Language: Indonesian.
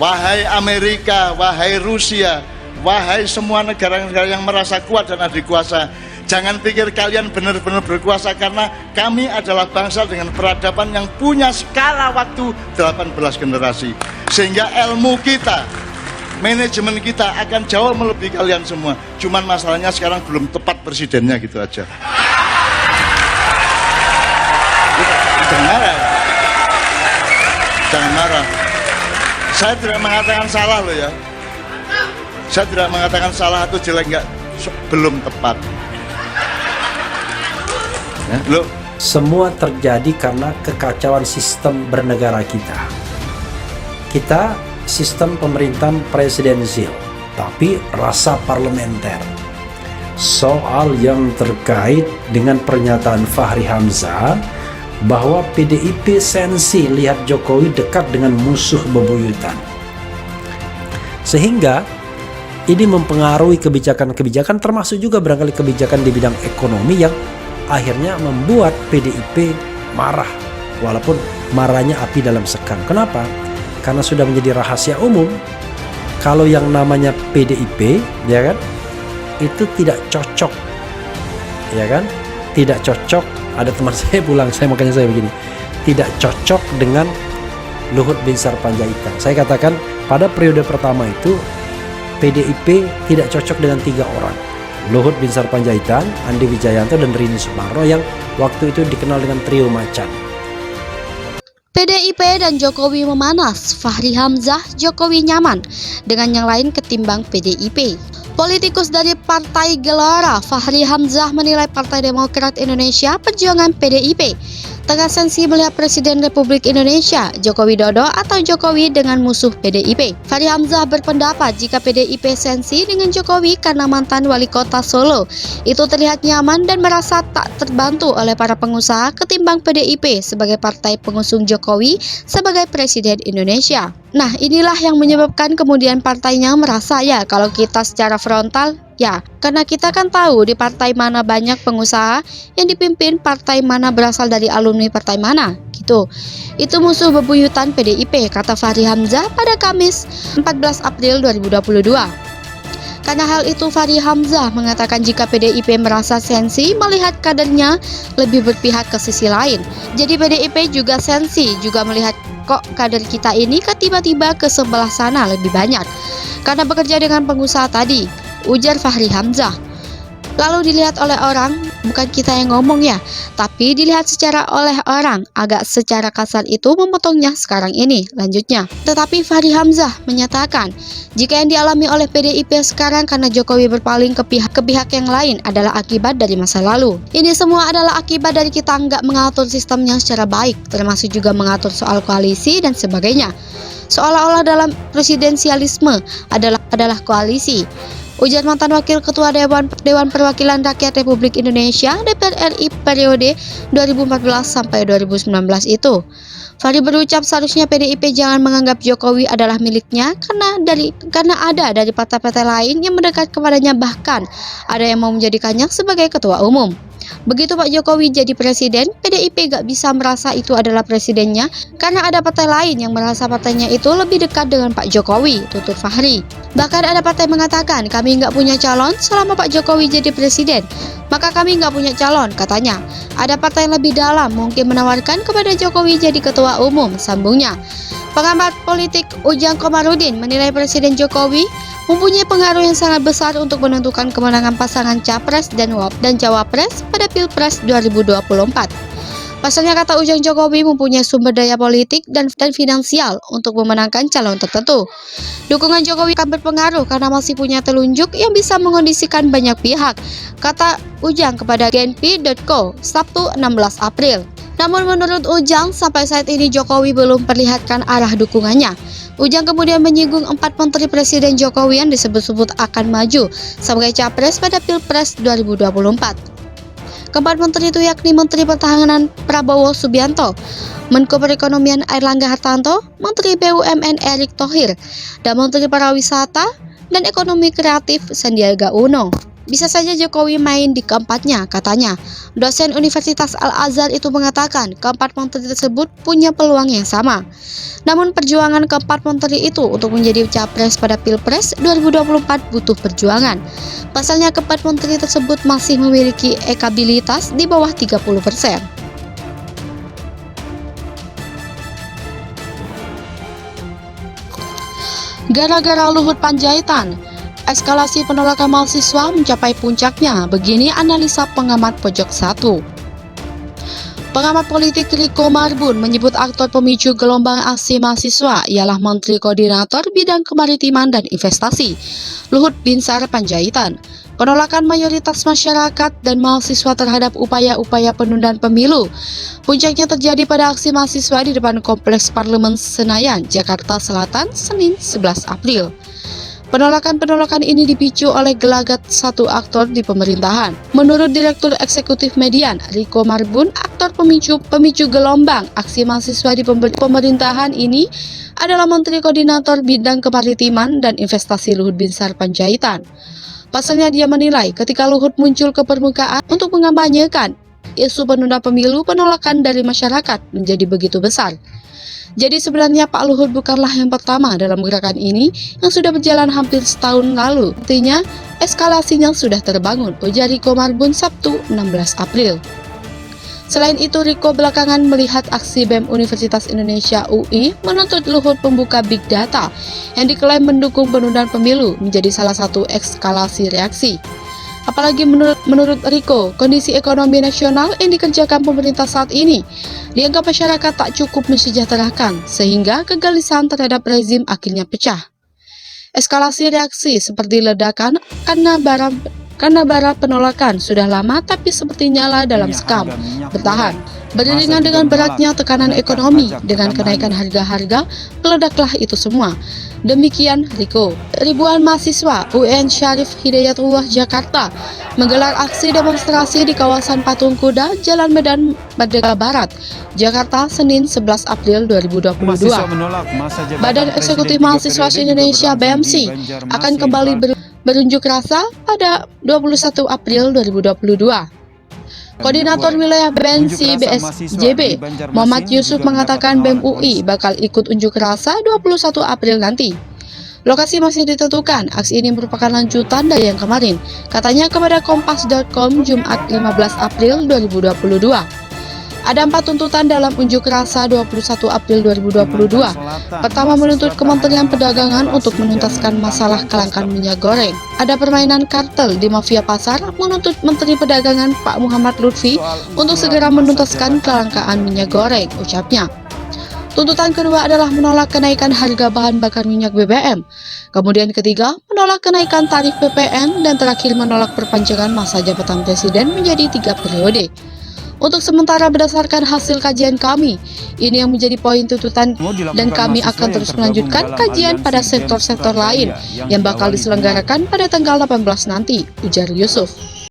Wahai Amerika, wahai Rusia, wahai semua negara-negara yang merasa kuat dan adikuasa, jangan pikir kalian benar-benar berkuasa, karena kami adalah bangsa dengan peradaban yang punya skala waktu 18 generasi. Sehingga ilmu kita, manajemen kita akan jauh melebihi kalian semua. Cuman masalahnya sekarang belum tepat presidennya, gitu aja. Jangan marah. Jangan marah. Saya tidak mengatakan salah loh ya. Saya tidak mengatakan salah atau jelek, enggak, belum tepat. Ya, loh. Semua terjadi karena kekacauan sistem bernegara kita. Kita sistem pemerintahan presidensial, tapi rasa parlementer. Soal yang terkait dengan pernyataan Fahri Hamzah bahwa PDIP sensi lihat Jokowi dekat dengan musuh bebuyutan, sehingga ini mempengaruhi kebijakan-kebijakan, termasuk juga barangkali kebijakan di bidang ekonomi yang akhirnya membuat PDIP marah, walaupun marahnya api dalam sekam. Kenapa? Karena sudah menjadi rahasia umum kalau yang namanya PDIP, ya kan, itu tidak cocok, ya kan, tidak cocok. Ada teman saya pulang, makanya saya begini, tidak cocok dengan Luhut Binsar Panjaitan. Saya katakan pada periode pertama itu PDIP tidak cocok dengan 3 orang, Luhut Binsar Panjaitan, Andi Wijayanto, dan Rini Sumarno, yang waktu itu dikenal dengan trio macan. PDIP dan Jokowi memanas, Fahri Hamzah, Jokowi nyaman dengan yang lain ketimbang PDIP. Politikus dari Partai Gelora, Fahri Hamzah, menilai Partai Demokrat Indonesia Perjuangan PDIP tengah sensi melihat Presiden Republik Indonesia Joko Widodo atau Jokowi dengan musuh PDIP. Fahri Hamzah berpendapat jika PDIP sensi dengan Jokowi karena mantan wali kota Solo itu terlihat nyaman dan merasa tak terbantu oleh para pengusaha ketimbang PDIP sebagai partai pengusung Jokowi sebagai Presiden Indonesia. Nah, inilah yang menyebabkan kemudian partainya merasa ya kalau kita secara frontal, ya, karena kita kan tahu di partai mana banyak pengusaha yang dipimpin, partai mana berasal dari alumni partai mana, gitu. Itu musuh bebuyutan PDIP, kata Fahri Hamzah pada Kamis 14 April 2022. Karena hal itu, Fahri Hamzah mengatakan jika PDIP merasa sensi melihat kadernya lebih berpihak ke sisi lain. Jadi PDIP juga sensi, juga melihat kok kader kita ini tiba-tiba ke sebelah sana lebih banyak karena bekerja dengan pengusaha tadi, ujar Fahri Hamzah. Lalu dilihat oleh orang, bukan kita yang ngomong ya, tapi dilihat secara oleh orang, agak secara kasar itu memotongnya sekarang ini, lanjutnya. Tetapi Fahri Hamzah menyatakan, jika yang dialami oleh PDIP sekarang karena Jokowi berpaling ke pihak yang lain adalah akibat dari masa lalu. Ini semua adalah akibat dari kita nggak mengatur sistemnya secara baik, termasuk juga mengatur soal koalisi dan sebagainya. Seolah-olah dalam presidensialisme adalah koalisi, ujar mantan Wakil Ketua Dewan Perwakilan Rakyat Republik Indonesia (DPR RI) periode 2014 sampai 2019 itu. Fahri berucap seharusnya PDIP jangan menganggap Jokowi adalah miliknya karena ada dari partai-partai lain yang mendekat kepadanya, bahkan ada yang mau menjadikannya sebagai ketua umum. Begitu Pak Jokowi jadi presiden, PDIP gak bisa merasa itu adalah presidennya karena ada partai lain yang merasa partainya itu lebih dekat dengan Pak Jokowi, tutur Fahri. Bahkan ada partai mengatakan kami gak punya calon selama Pak Jokowi jadi presiden, maka kami gak punya calon, katanya. Ada partai yang lebih dalam mungkin menawarkan kepada Jokowi jadi ketua umum, sambungnya. Pengamat politik Ujang Komarudin menilai Presiden Jokowi mempunyai pengaruh yang sangat besar untuk menentukan kemenangan pasangan Capres dan Cawapres pada Pilpres 2024. Pasalnya, kata Ujang, Jokowi mempunyai sumber daya politik dan finansial untuk memenangkan calon tertentu. Dukungan Jokowi akan berpengaruh karena masih punya telunjuk yang bisa mengondisikan banyak pihak, kata Ujang kepada Genpi.co Sabtu 16 April. Namun menurut Ujang, sampai saat ini Jokowi belum perlihatkan arah dukungannya. Ujang kemudian menyinggung 4 menteri Presiden Jokowi yang disebut-sebut akan maju sebagai capres pada Pilpres 2024. Keempat menteri itu yakni Menteri Pertahanan Prabowo Subianto, Menko Perekonomian Airlangga Hartarto, Menteri BUMN Erick Thohir, dan Menteri Pariwisata dan Ekonomi Kreatif Sandiaga Uno. Bisa saja Jokowi main di keempatnya, katanya. Dosen Universitas Al-Azhar itu mengatakan keempat menteri tersebut punya peluang yang sama. Namun perjuangan keempat menteri itu untuk menjadi capres pada Pilpres 2024 butuh perjuangan. Pasalnya keempat menteri tersebut masih memiliki elektabilitas di bawah 30%. Gara-gara Luhut Panjaitan, eskalasi penolakan mahasiswa mencapai puncaknya, begini analisa pengamat Pojok 1. Pengamat politik Riko Marbun menyebut aktor pemicu gelombang aksi mahasiswa ialah Menteri Koordinator Bidang Kemaritiman dan Investasi, Luhut Binsar Panjaitan. Penolakan mayoritas masyarakat dan mahasiswa terhadap upaya-upaya penundaan pemilu puncaknya terjadi pada aksi mahasiswa di depan Kompleks Parlemen Senayan, Jakarta Selatan, Senin 11 April. Penolakan ini dipicu oleh gelagat satu aktor di pemerintahan. Menurut Direktur Eksekutif Median, Riko Marbun, aktor pemicu gelombang aksi mahasiswa di pemerintahan ini adalah Menteri Koordinator Bidang Kemaritiman dan Investasi Luhut Binsar Panjaitan. Pasalnya dia menilai ketika Luhut muncul ke permukaan untuk mengampanyekan isu penunda pemilu, penolakan dari masyarakat menjadi begitu besar. Jadi sebenarnya Pak Luhut bukanlah yang pertama dalam gerakan ini yang sudah berjalan hampir setahun lalu. Artinya eskalasinya sudah terbangun, ujar Riko Marbun Sabtu 16 April. Selain itu, Riko belakangan melihat aksi BEM Universitas Indonesia UI menuntut Luhut membuka big data yang diklaim mendukung penundaan pemilu menjadi salah satu eskalasi reaksi. Apalagi menurut Riko, kondisi ekonomi nasional yang dikerjakan pemerintah saat ini dianggap masyarakat tak cukup mensejahterakan, sehingga kegelisahan terhadap rezim akhirnya pecah. Eskalasi reaksi seperti ledakan karena bara penolakan sudah lama tapi seperti nyala dalam sekam, bertahan. Beriringan dengan beratnya tekanan ekonomi dengan kenaikan harga-harga, meledaklah itu semua. Demikian Riko. Ribuan mahasiswa UN Syarif Hidayatullah Jakarta menggelar aksi demonstrasi di kawasan Patung Kuda, Jalan Medan Merdeka Barat, Jakarta, Senin 11 April 2022. Badan Eksekutif Mahasiswa Indonesia (BEMSI) akan kembali berunjuk rasa pada 21 April 2022. Koordinator Wilayah BEMSI BSJB, Muhammad Yusuf mengatakan BEM UI bakal ikut unjuk rasa 21 April nanti. Lokasi masih ditentukan, aksi ini merupakan lanjutan dari yang kemarin, katanya kepada Kompas.com Jumat 15 April 2022. Ada 4 tuntutan dalam unjuk rasa 21 April 2022. Pertama, menuntut Kementerian Perdagangan untuk menuntaskan masalah kelangkaan minyak goreng. Ada permainan kartel di mafia pasar, menuntut Menteri Perdagangan Pak Muhammad Lutfi untuk segera menuntaskan kelangkaan minyak goreng, ucapnya. Tuntutan kedua adalah menolak kenaikan harga bahan bakar minyak BBM. Kemudian ketiga, menolak kenaikan tarif PPN, dan terakhir menolak perpanjangan masa jabatan Presiden menjadi 3 periode. Untuk sementara berdasarkan hasil kajian kami, ini yang menjadi poin tuntutan dan kami akan terus melanjutkan kajian pada sektor-sektor lain yang bakal diselenggarakan pada tanggal 18 nanti, ujar Yusuf.